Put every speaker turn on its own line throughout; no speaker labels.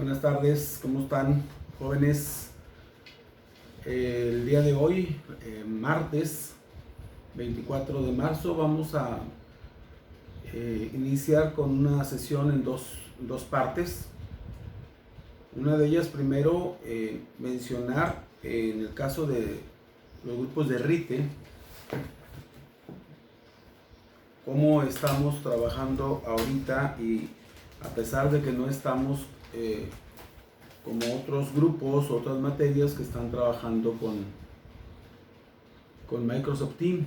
Buenas tardes, ¿cómo están, jóvenes? El día de hoy, martes 24 de marzo, vamos a iniciar con una sesión en dos partes. Una de ellas, primero, mencionar en el caso de los grupos de RITE, cómo estamos trabajando ahorita, y a pesar de que no estamos como otros grupos, otras materias que están trabajando con Microsoft Teams,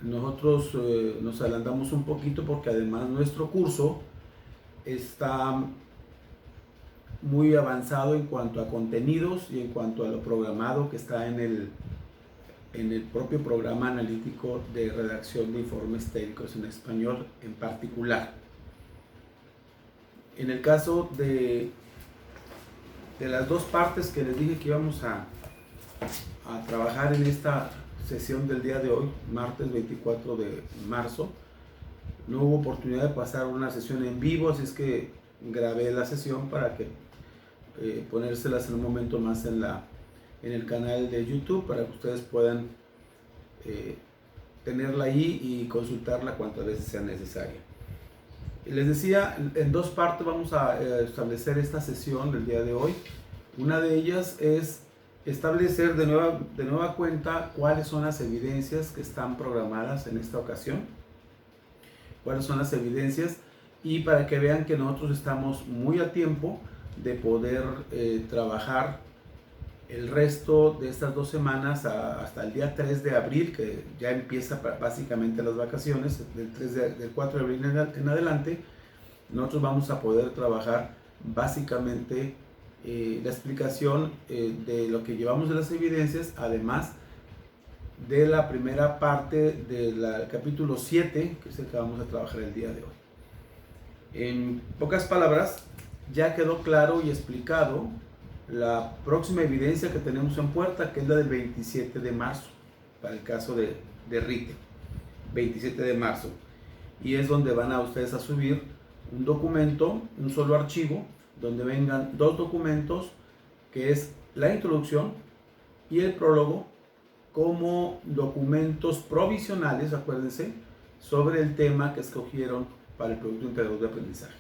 nosotros nos adelantamos un poquito porque además nuestro curso está muy avanzado en cuanto a contenidos y en cuanto a lo programado que está en el propio programa analítico de redacción de informes técnicos en español en particular. En el caso de las dos partes que les dije que íbamos a trabajar en esta sesión del día de hoy, martes 24 de marzo, no hubo oportunidad de pasar una sesión en vivo, así es que grabé la sesión para que ponérselas en un momento más en el canal de YouTube, para que ustedes puedan tenerla ahí y consultarla cuantas veces sea necesaria. Les decía, en dos partes vamos a establecer esta sesión del día de hoy. Una de ellas es establecer de nueva cuenta cuáles son las evidencias que están programadas en esta ocasión, cuáles son las evidencias, y para que vean que nosotros estamos muy a tiempo de poder trabajar el resto de estas 2 semanas hasta el día 3 de abril, que ya empieza básicamente las vacaciones, del 4 de abril en adelante. Nosotros vamos a poder trabajar básicamente la explicación de lo que llevamos de las evidencias, además de la primera parte del capítulo 7, que es el que vamos a trabajar el día de hoy. En pocas palabras, ya quedó claro y explicado la próxima evidencia que tenemos en puerta, que es la del 27 de marzo, para el caso de RITE, 27 de marzo. Y es donde van a ustedes a subir un documento, un solo archivo, donde vengan 2 documentos, que es la introducción y el prólogo, como documentos provisionales, acuérdense, sobre el tema que escogieron para el Producto Integrador de Aprendizaje.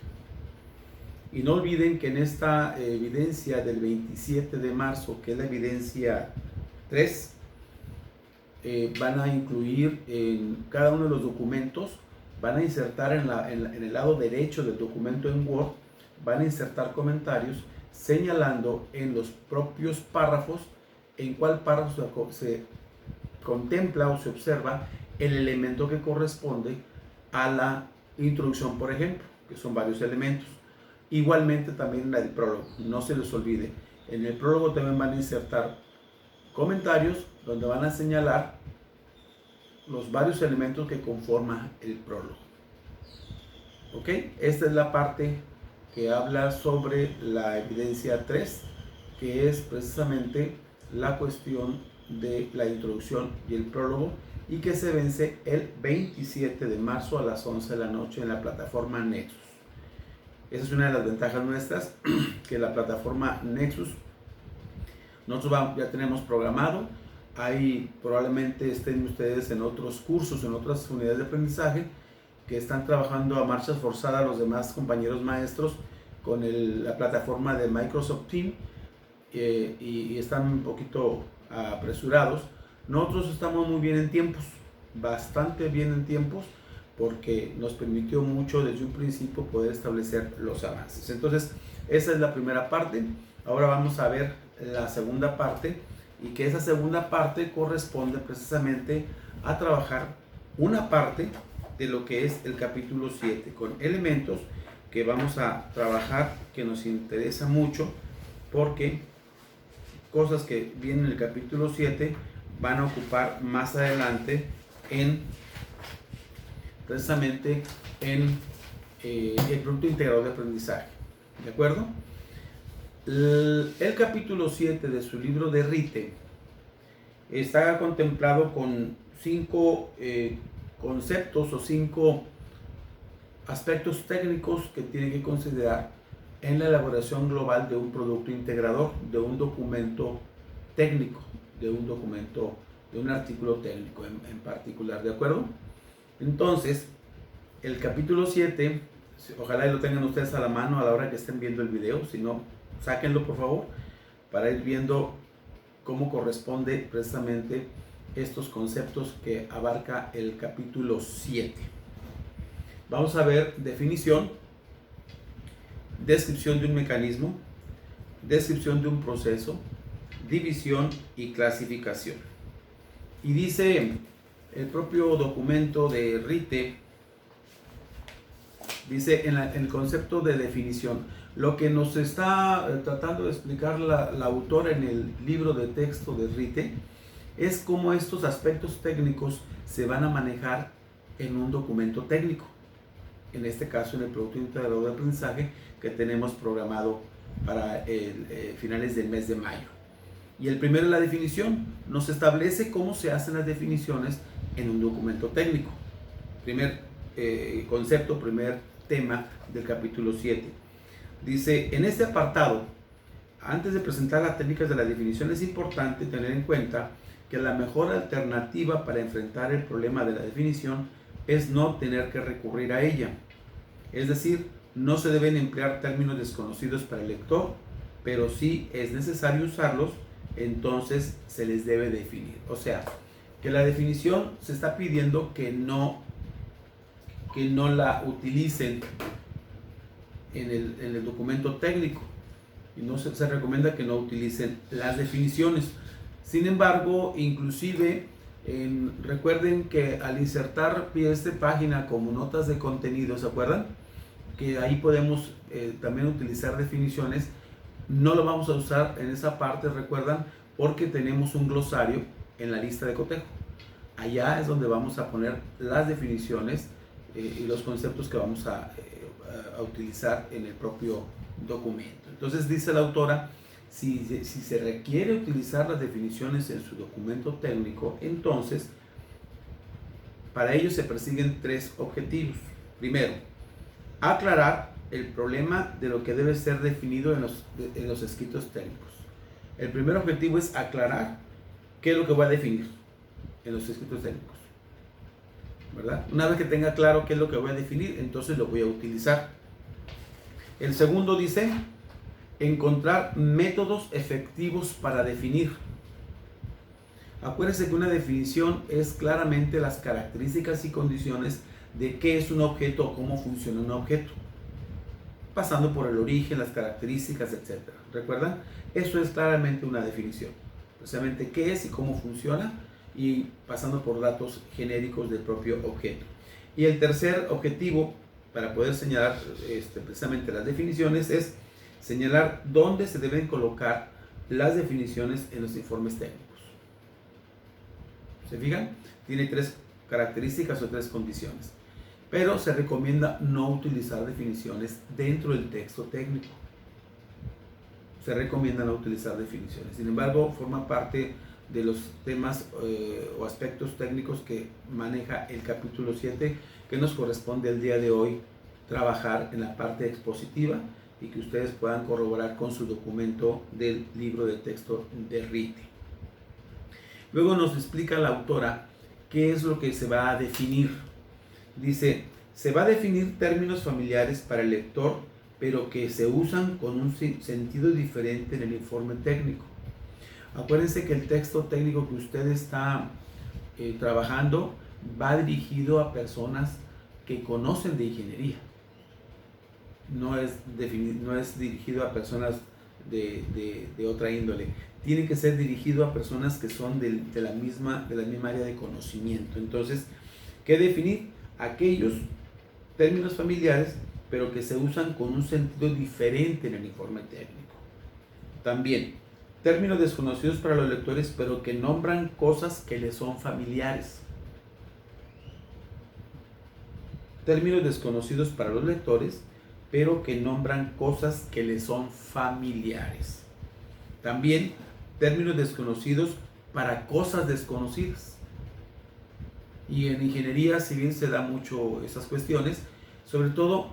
Y no olviden que en esta evidencia del 27 de marzo, que es la evidencia 3, van a incluir en cada uno de los documentos, van a insertar en el lado derecho del documento en Word, van a insertar comentarios señalando en los propios párrafos en cuál párrafo se contempla o se observa el elemento que corresponde a la introducción, por ejemplo, que son varios elementos. Igualmente también la del prólogo, no se les olvide. En el prólogo también van a insertar comentarios donde van a señalar los varios elementos que conforman el prólogo. ¿Ok? Esta es la parte que habla sobre la evidencia 3, que es precisamente la cuestión de la introducción y el prólogo, y que se vence el 27 de marzo a las 11 de la noche en la plataforma Nexus. Esa es una de las ventajas nuestras, que la plataforma Nexus nosotros ya tenemos programado. Ahí probablemente estén ustedes en otros cursos, en otras unidades de aprendizaje, que están trabajando a marchas forzadas los demás compañeros maestros con la plataforma de Microsoft Teams, y están un poquito apresurados. Nosotros estamos muy bien en tiempos, bastante bien en tiempos, porque nos permitió mucho desde un principio poder establecer los avances. Entonces, esa es la primera parte. Ahora vamos a ver la segunda parte, y que esa segunda parte corresponde precisamente a trabajar una parte de lo que es el capítulo 7, con elementos que vamos a trabajar, que nos interesa mucho, porque cosas que vienen en el capítulo 7 van a ocupar más adelante precisamente en el Producto Integrador de Aprendizaje. ¿De acuerdo? El capítulo 7 de su libro de RITE está contemplado con 5 conceptos o 5 aspectos técnicos que tiene que considerar en la elaboración global de un producto integrador, de un documento técnico, de un artículo técnico en particular, ¿de acuerdo? Entonces, el capítulo 7, ojalá lo tengan ustedes a la mano a la hora que estén viendo el video, si no, sáquenlo por favor, para ir viendo cómo corresponde precisamente estos conceptos que abarca el capítulo 7. Vamos a ver definición, descripción de un mecanismo, descripción de un proceso, división y clasificación. Y dice el propio documento de RITE, dice en el concepto de definición, lo que nos está tratando de explicar la autora en el libro de texto de RITE es cómo estos aspectos técnicos se van a manejar en un documento técnico. En este caso, en el producto integrador de aprendizaje que tenemos programado para finales del mes de mayo. Y el primero es la definición. Nos establece cómo se hacen las definiciones en un documento técnico. Primer concepto, primer tema del capítulo 7. Dice, en este apartado, antes de presentar las técnicas de la definición, es importante tener en cuenta que la mejor alternativa para enfrentar el problema de la definición es no tener que recurrir a ella. Es decir, no se deben emplear términos desconocidos para el lector, pero sí es necesario usarlos, entonces se les debe definir. O sea, que la definición se está pidiendo que no la utilicen en el documento técnico, y no se recomienda que no utilicen las definiciones. Sin embargo, inclusive recuerden que al insertar esta página como notas de contenido, ¿se acuerdan? Que ahí podemos también utilizar definiciones. No lo vamos a usar en esa parte, recuerdan, porque tenemos un glosario en la lista de cotejo. Allá es donde vamos a poner las definiciones y los conceptos que vamos a utilizar en el propio documento. Entonces dice la autora, si se requiere utilizar las definiciones en su documento técnico, entonces para ello se persiguen 3 objetivos. Primero, aclarar el problema de lo que debe ser definido en los escritos técnicos. El primer objetivo es aclarar qué es lo que voy a definir en los escritos técnicos, ¿verdad? Una vez que tenga claro qué es lo que voy a definir, entonces lo voy a utilizar. El segundo dice, encontrar métodos efectivos para definir. Acuérdense que una definición es claramente las características y condiciones de qué es un objeto o cómo funciona un objeto, pasando por el origen, las características, etc. ¿Recuerdan? Eso es claramente una definición, precisamente qué es y cómo funciona, y pasando por datos genéricos del propio objeto. Y el tercer objetivo para poder señalar precisamente las definiciones es señalar dónde se deben colocar las definiciones en los informes técnicos. ¿Se fijan? Tiene 3 características o 3 condiciones, pero se recomienda no utilizar definiciones dentro del texto técnico. Se recomienda no utilizar definiciones. Sin embargo, forma parte de los temas o aspectos técnicos que maneja el capítulo 7, que nos corresponde el día de hoy trabajar en la parte expositiva y que ustedes puedan corroborar con su documento del libro de texto de RITE. Luego nos explica la autora qué es lo que se va a definir. Dice, se va a definir términos familiares para el lector, pero que se usan con un sentido diferente en el informe técnico. Acuérdense que el texto técnico que usted está trabajando va dirigido a personas que conocen de ingeniería. No es dirigido a personas de otra índole. Tiene que ser dirigido a personas que son de la misma área de conocimiento. Entonces, ¿qué definir? Aquellos términos familiares, pero que se usan con un sentido diferente en el informe técnico. También, términos desconocidos para los lectores, pero que nombran cosas que les son familiares. Términos desconocidos para los lectores, pero que nombran cosas que les son familiares. También, términos desconocidos para cosas desconocidas. Y en ingeniería, si bien se da mucho esas cuestiones, sobre todo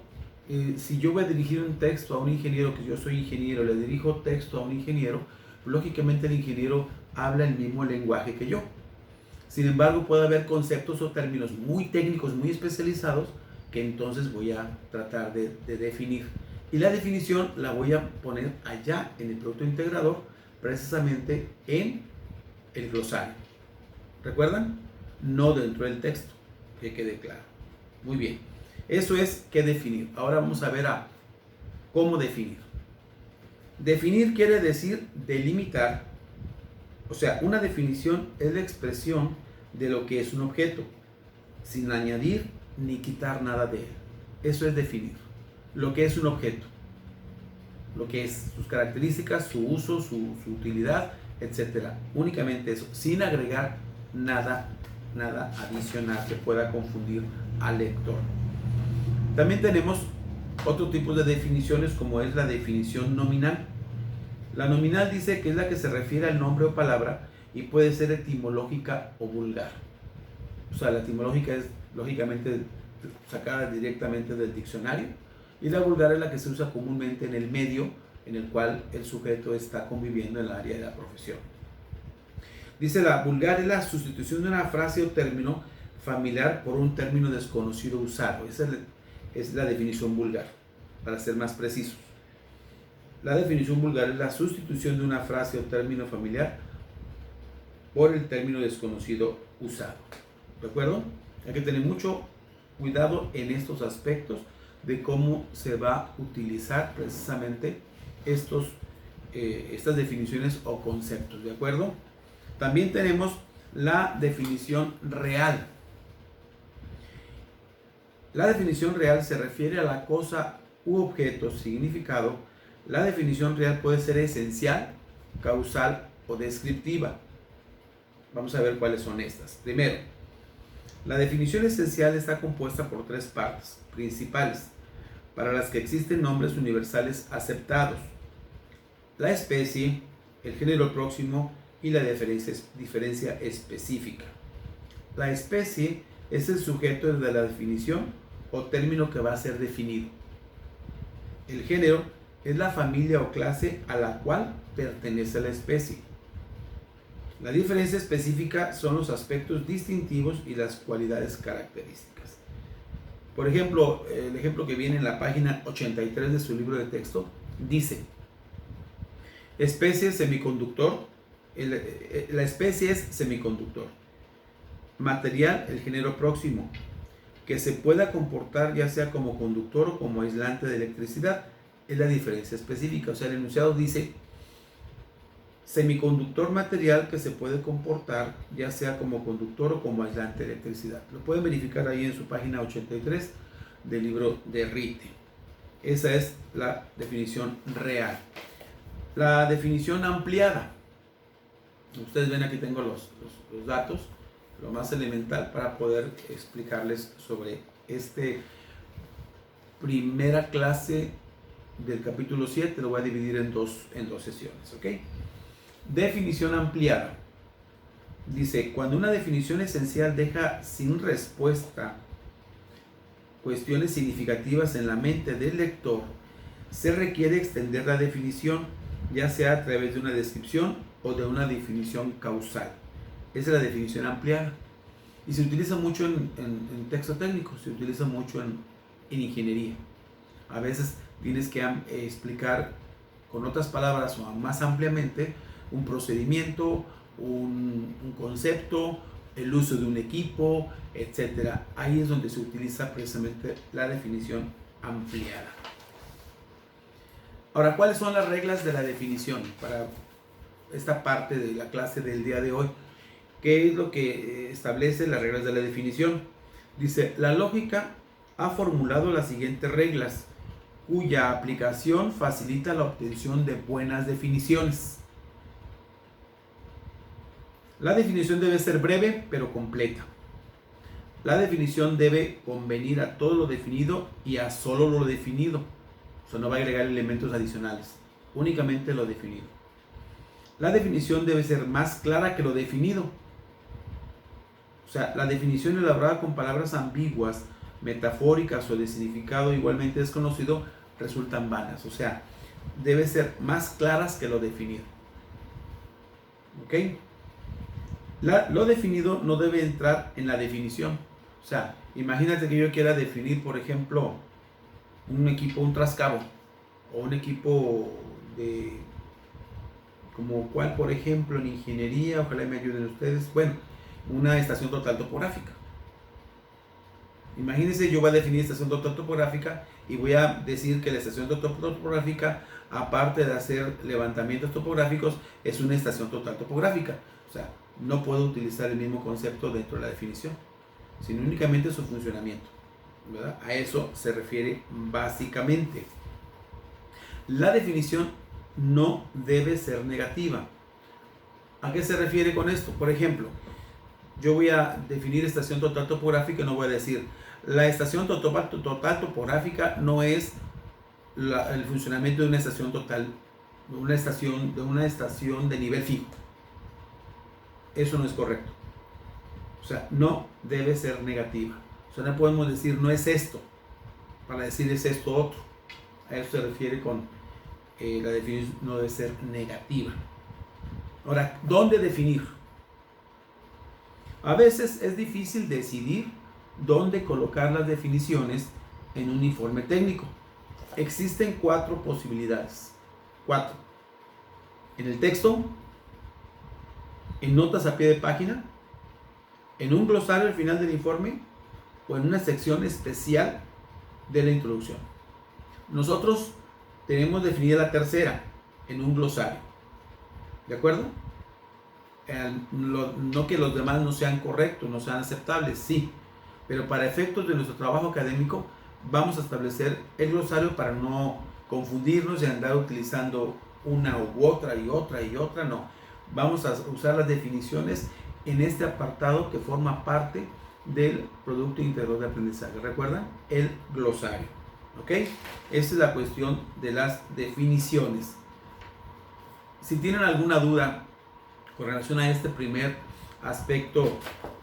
si yo voy a dirigir un texto a un ingeniero, que yo soy ingeniero, le dirijo texto a un ingeniero, lógicamente el ingeniero habla el mismo lenguaje que yo. Sin embargo, puede haber conceptos o términos muy técnicos, muy especializados, que entonces voy a tratar de definir. Y la definición la voy a poner allá en el producto integrador, precisamente en el glosario. ¿Recuerdan? No dentro del texto, que quede claro. Muy bien. Eso es qué definir. Ahora vamos a ver a cómo definir. Definir quiere decir delimitar. O sea, una definición es la expresión de lo que es un objeto, sin añadir ni quitar nada de él. Eso es definir lo que es un objeto, lo que es sus características, su uso, su utilidad, etc. Únicamente eso, sin agregar nada adicional que pueda confundir al lector. También tenemos otro tipo de definiciones, como es la definición nominal. La nominal dice que es la que se refiere al nombre o palabra y puede ser etimológica o vulgar. O sea, la etimológica es lógicamente sacada directamente del diccionario, y la vulgar es la que se usa comúnmente en el medio en el cual el sujeto está conviviendo en el área de la profesión. Dice, la vulgar es la sustitución de una frase o término familiar por un término desconocido usado. Esa es la definición vulgar, para ser más precisos. La definición vulgar es la sustitución de una frase o término familiar por el término desconocido usado. ¿De acuerdo? Hay que tener mucho cuidado en estos aspectos de cómo se va a utilizar precisamente estas definiciones o conceptos. ¿De acuerdo? También tenemos la definición real. La definición real se refiere a la cosa u objeto, significado. La definición real puede ser esencial, causal o descriptiva. Vamos a ver cuáles son estas. Primero, la definición esencial está compuesta por tres partes principales, para las que existen nombres universales aceptados: la especie, el género próximo y la diferencia específica. La especie es el sujeto de la definición o término que va a ser definido. El género es la familia o clase a la cual pertenece la especie. La diferencia específica son los aspectos distintivos y las cualidades características. Por ejemplo, el ejemplo que viene en la página 83 de su libro de texto dice: especie semiconductor. La especie es semiconductor. Material, el género próximo, que se pueda comportar ya sea como conductor o como aislante de electricidad, es la diferencia específica. O sea, el enunciado dice semiconductor material que se puede comportar ya sea como conductor o como aislante de electricidad. Lo pueden verificar ahí en su página 83 del libro de Rite. Esa es la definición real. La definición ampliada. Ustedes ven, aquí tengo los datos, lo más elemental para poder explicarles sobre primera clase del capítulo 7. Lo voy a dividir en dos sesiones, ¿ok? Definición ampliada. Dice, cuando una definición esencial deja sin respuesta cuestiones significativas en la mente del lector, se requiere extender la definición, ya sea a través de una descripción o de una definición causal. Esa es la definición ampliada. Y se utiliza mucho en texto técnico, se utiliza mucho en ingeniería. A veces tienes que explicar con otras palabras o más ampliamente un procedimiento, un concepto, el uso de un equipo, etc. Ahí es donde se utiliza precisamente la definición ampliada. Ahora, ¿cuáles son las reglas de la definición para esta parte de la clase del día de hoy? ¿Qué es lo que establece las reglas de la definición? Dice, la lógica ha formulado las siguientes reglas, cuya aplicación facilita la obtención de buenas definiciones. La definición debe ser breve pero completa. La definición debe convenir a todo lo definido y a solo lo definido. O sea, no va a agregar elementos adicionales, únicamente lo definido. La definición debe ser más clara que lo definido. O sea, la definición elaborada con palabras ambiguas metafóricas o de significado igualmente desconocido resultan vanas. O sea, debe ser más claras que lo definido. ¿Ok? Lo definido no debe entrar en la definición. O sea, imagínate que yo quiera definir, por ejemplo, un equipo, un trascabo, o un equipo de, como cuál, por ejemplo, en ingeniería, ojalá me ayuden ustedes, bueno, una estación total topográfica. Imagínense, yo voy a definir estación total topográfica y voy a decir que la estación total topográfica, aparte de hacer levantamientos topográficos, es una estación total topográfica. O sea, no puedo utilizar el mismo concepto dentro de la definición, sino únicamente su funcionamiento, ¿verdad? A eso se refiere básicamente. La definición no debe ser negativa. ¿A qué se refiere con esto? Por ejemplo, yo voy a definir estación total topográfica y no voy a decir la estación total topográfica no es el funcionamiento de una estación total, de una estación de nivel fijo. Eso no es correcto. O sea, no debe ser negativa. O sea, no podemos decir no es esto para decir es esto otro. A eso se refiere con la definición no debe ser negativa. Ahora, ¿dónde definir? A veces es difícil decidir dónde colocar las definiciones en un informe técnico. Existen 4 posibilidades. 4. En el texto, en notas a pie de página, en un glosario al final del informe o en una sección especial de la introducción. Nosotros tenemos definida la tercera, en un glosario. ¿De acuerdo? No que los demás no sean correctos, no sean aceptables, sí, pero para efectos de nuestro trabajo académico vamos a establecer el glosario para no confundirnos y andar utilizando una u otra y otra y otra, no. Vamos a usar las definiciones en este apartado que forma parte del Producto Integrador de Aprendizaje. ¿Recuerdan? El glosario. ¿Ok? Esa es la cuestión de las definiciones. Si tienen alguna duda con relación a este primer aspecto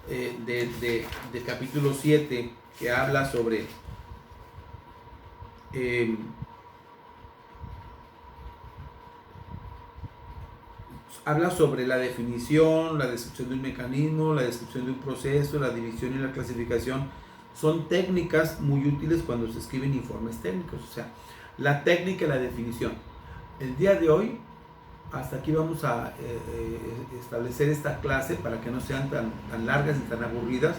del capítulo 7 que habla sobre la definición, la descripción de un mecanismo, la descripción de un proceso, la división y la clasificación, son técnicas muy útiles cuando se escriben informes técnicos. O sea, la técnica y la definición. El día de hoy, hasta aquí vamos a establecer esta clase para que no sean tan largas y tan aburridas.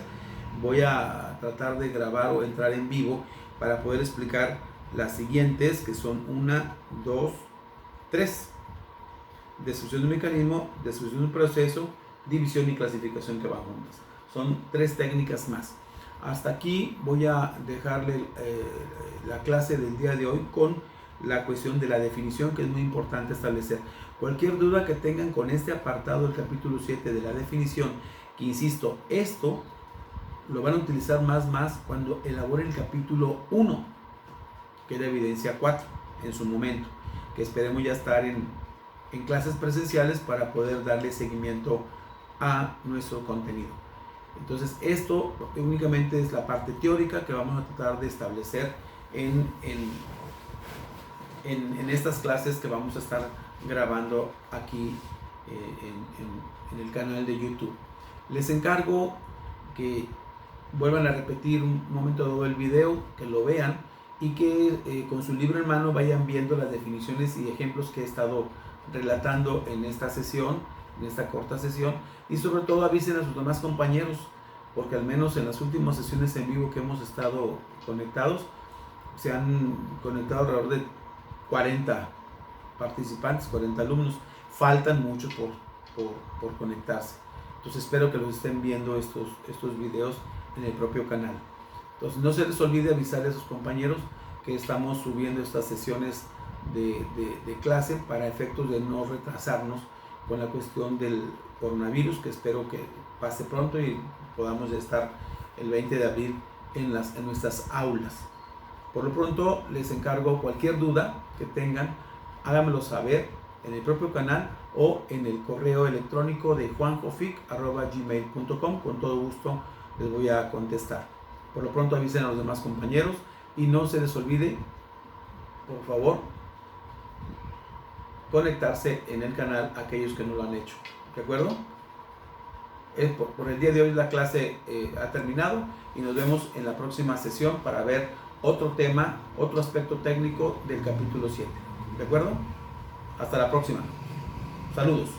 Voy a tratar de grabar o entrar en vivo para poder explicar las siguientes, que son 1, 2, 3. Descripción de un mecanismo, descripción de un proceso, división y clasificación, que van juntas. Son 3 técnicas más. Hasta aquí voy a dejarle la clase del día de hoy con la cuestión de la definición, que es muy importante establecer. Cualquier duda que tengan con este apartado del capítulo 7 de la definición, que insisto, esto lo van a utilizar más cuando elaboren el capítulo 1, que es la evidencia 4, en su momento, que esperemos ya estar en clases presenciales para poder darle seguimiento a nuestro contenido. Entonces, esto únicamente es la parte teórica que vamos a tratar de establecer en estas clases que vamos a estar grabando aquí en el canal de YouTube. Les encargo que vuelvan a repetir un momento dado el video, que lo vean y que con su libro en mano vayan viendo las definiciones y ejemplos que he estado relatando en esta sesión, en esta corta sesión, y sobre todo avisen a sus demás compañeros, porque al menos en las últimas sesiones en vivo que hemos estado conectados, se han conectado alrededor de 40 participantes, 40 alumnos. Faltan muchos por conectarse. Entonces espero que los estén viendo estos videos en el propio canal. Entonces no se les olvide avisarle a sus compañeros que estamos subiendo estas sesiones de clase para efectos de no retrasarnos con la cuestión del coronavirus, que espero que pase pronto y podamos estar el 20 de abril en nuestras aulas. Por lo pronto les encargo cualquier duda que tengan, háganmelo saber en el propio canal o en el correo electrónico de juanjofic@gmail.com. Con todo gusto les voy a contestar. Por lo pronto avisen a los demás compañeros y no se les olvide, por favor, conectarse en el canal a aquellos que no lo han hecho. ¿De acuerdo? Por el día de hoy la clase ha terminado y nos vemos en la próxima sesión para ver otro tema, otro aspecto técnico del capítulo 7. ¿De acuerdo? Hasta la próxima. Saludos.